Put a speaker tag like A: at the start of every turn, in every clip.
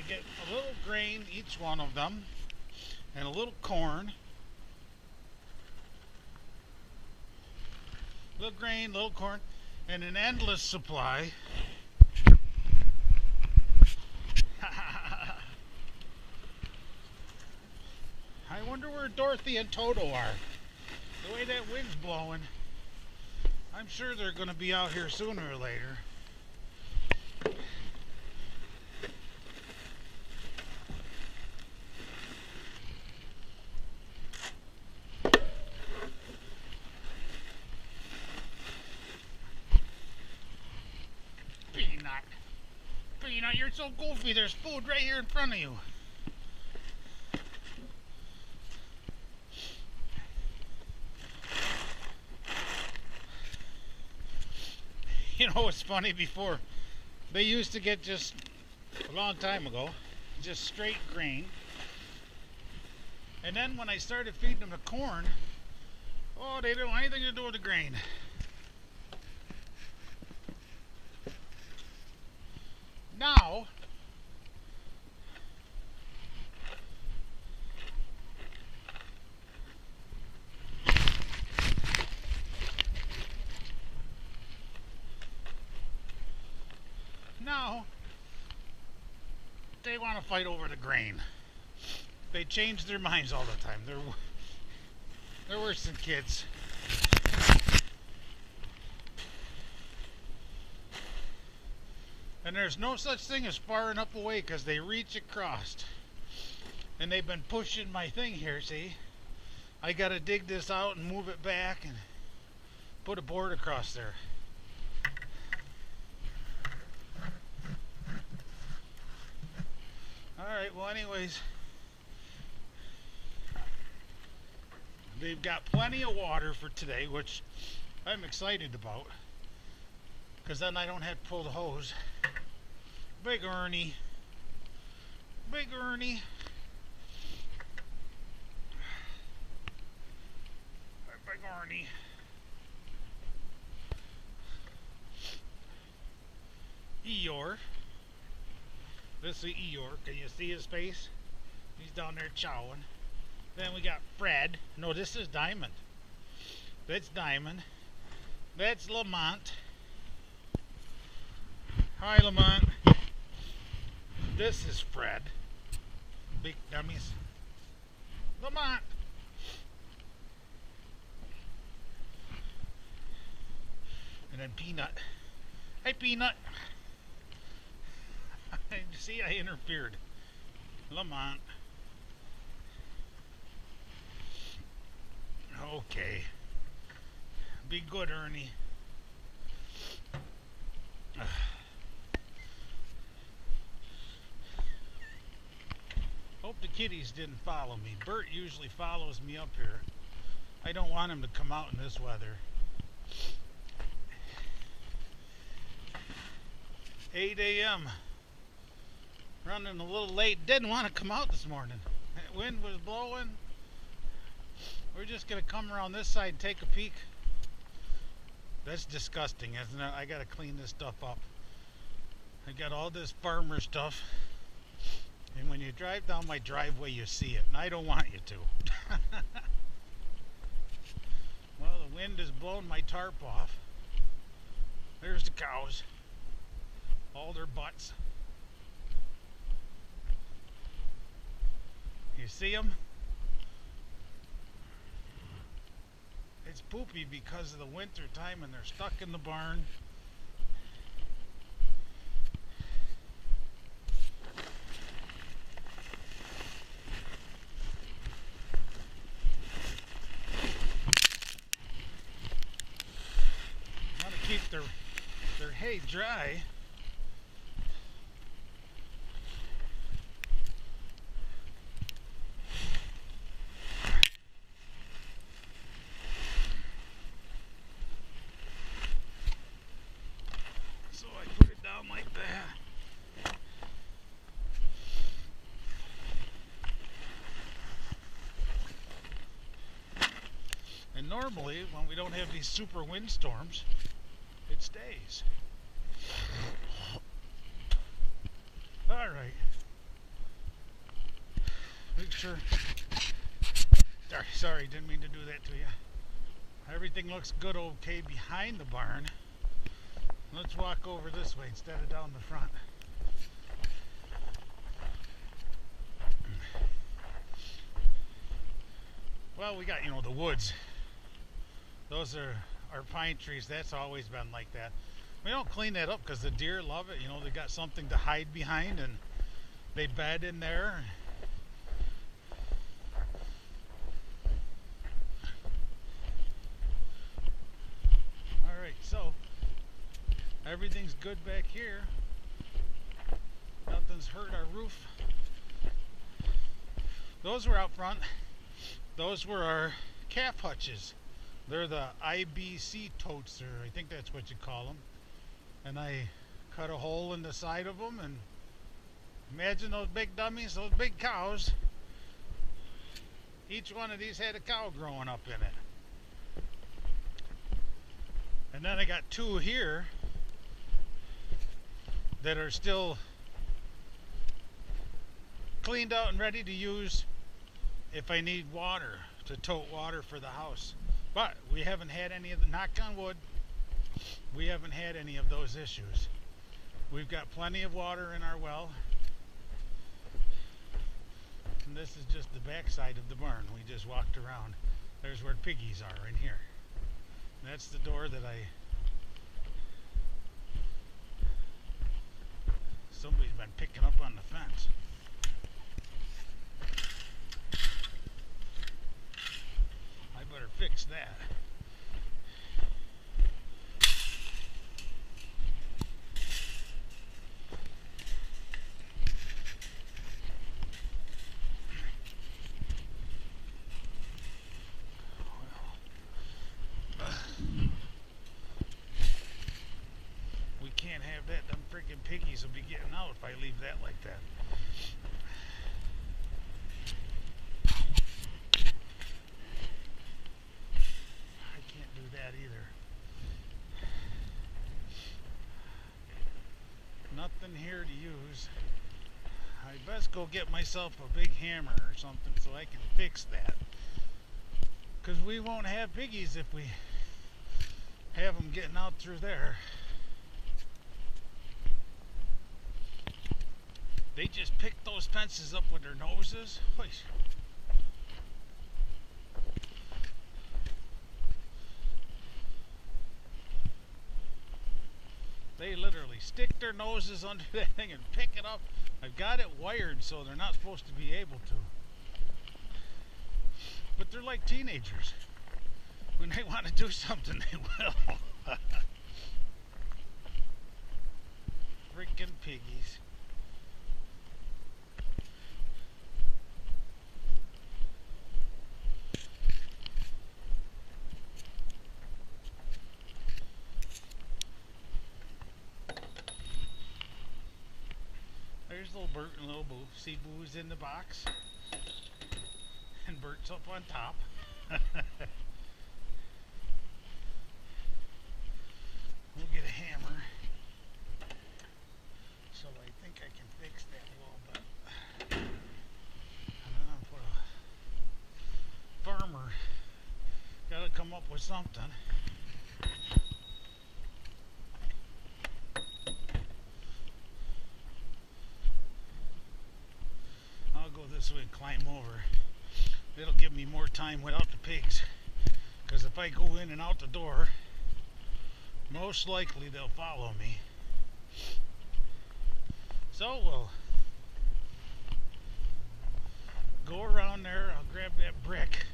A: They get a little grain, each one of them, and a little corn. Little grain, little corn, and an endless supply. I wonder where Dorothy and Toto are. The way that wind's blowing, I'm sure they're going to be out here sooner or later. Peanut. Peanut, you're so goofy. There's food right here in front of you. You know what's funny? Before, they used to get just a long time ago, just straight grain. And then when I started feeding them the corn, oh, they didn't want anything to do with the grain. Now, they want to fight over the grain. They change their minds all the time. They're worse than kids. And there's no such thing as far enough away because they reach across. And they've been pushing my thing here, see? I gotta dig this out and move it back and put a board across there. Alright, well anyways, they've got plenty of water for today, which I'm excited about, because then I don't have to pull the hose. Big Ernie. Big Ernie. Big Ernie. Eeyore. This is Eeyore. Can you see his face? He's down there chowing. Then we got Fred. No, this is Diamond. That's Diamond. That's Lamont. Hi, Lamont. This is Fred. Big dummies. Lamont. And then Peanut. Hey, Peanut. See, I interfered. Lamont. Okay. Be good, Ernie. Hope the kitties didn't follow me. Bert usually follows me up here. I don't want him to come out in this weather. 8 a.m. Running a little late. Didn't want to come out this morning. The wind was blowing. We're just going to come around this side and take a peek. That's disgusting, isn't it? I got to clean this stuff up. I got all this farmer stuff. And when you drive down my driveway, you see it. And I don't want you to. Well, the wind has blown my tarp off. There's the cows. All their butts. You see them? It's poopy because of the winter time and they're stuck in the barn. Want to keep their hay dry. Like that. And normally when we don't have these super windstorms, it stays. Alright, closer. Sorry, didn't mean to do that to you. Everything looks good okay behind the barn. Let's walk over this way instead of down the front. Well, we got, the woods. Those are our pine trees. That's always been like that. We don't clean that up because the deer love it. They got something to hide behind and they bed in there. Alright, so everything's good back here. Nothing's hurt our roof. Those were out front. Those were our calf hutches. They're the IBC totes, or I think that's what you call them. And I cut a hole in the side of them, and imagine those big dummies, those big cows. Each one of these had a cow growing up in it. And then I got two here that are still cleaned out and ready to use if I need water, to tote water for the house. But we haven't had any of the, knock on wood, we haven't had any of those issues. We've got plenty of water in our well. And this is just the back side of the barn. We just walked around. There's where piggies are, in here. That's the door that somebody's been picking up on the fence. I better fix that. We can't have that. Them freaking piggies will be getting out if I leave that like that. Either. Nothing here to use. I best go get myself a big hammer or something so I can fix that. Because we won't have piggies if we have them getting out through there. They just pick those fences up with their noses. They literally stick their noses under that thing and pick it up. I've got it wired so they're not supposed to be able to. But they're like teenagers. When they want to do something, they will. Freaking piggies. There's little Bert and little Boo. See Boo's in the box. And Bert's up on top. We'll get a hammer. So I think I can fix that a little bit. And then I'll put a farmer. Gotta come up with something. This way and climb over. It'll give me more time without the pigs, because if I go in and out the door, most likely they'll follow me. So we'll go around there. I'll grab that brick,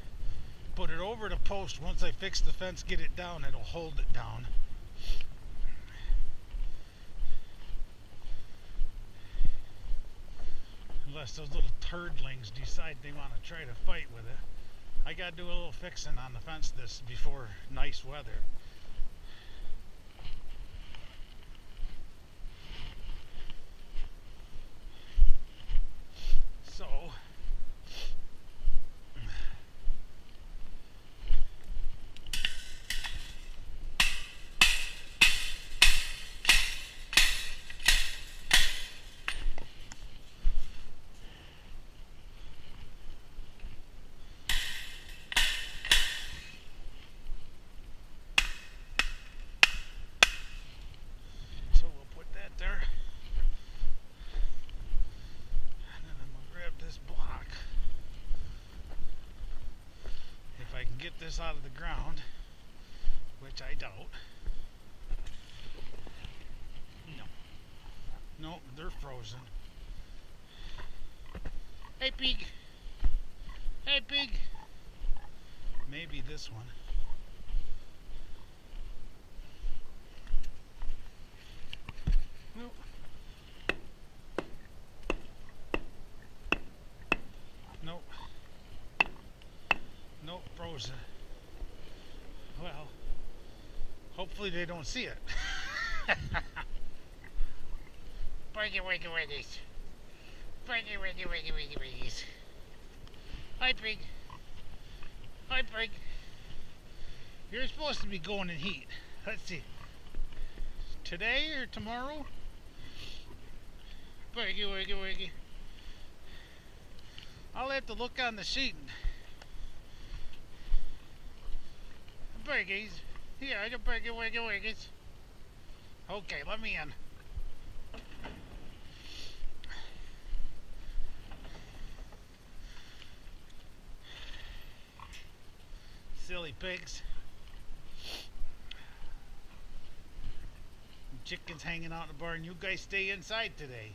A: put it over the post. Once I fix the fence, get it down, it'll hold it down. Unless those little turdlings decide they want to try to fight with it. I got to do a little fixing on the fence this before nice weather. So this out of the ground, which I doubt. No, they're frozen. Hey, pig. Hey, pig. Maybe this one. Nope. Nope. Nope, frozen. Well, hopefully they don't see it. Wiggy, wiggy, wiggies. Wiggy, wiggy, wiggy, wiggy, wiggies. Hi, pig. Hi, pig. You're supposed to be going in heat. Let's see. Today or tomorrow? Wiggy, wiggy, wiggy. I'll have to look on the sheet. Piggies. Here, the wiggy, wiggy, wiggies. Okay, let me in. Silly pigs. Chickens hanging out in the barn. You guys stay inside today.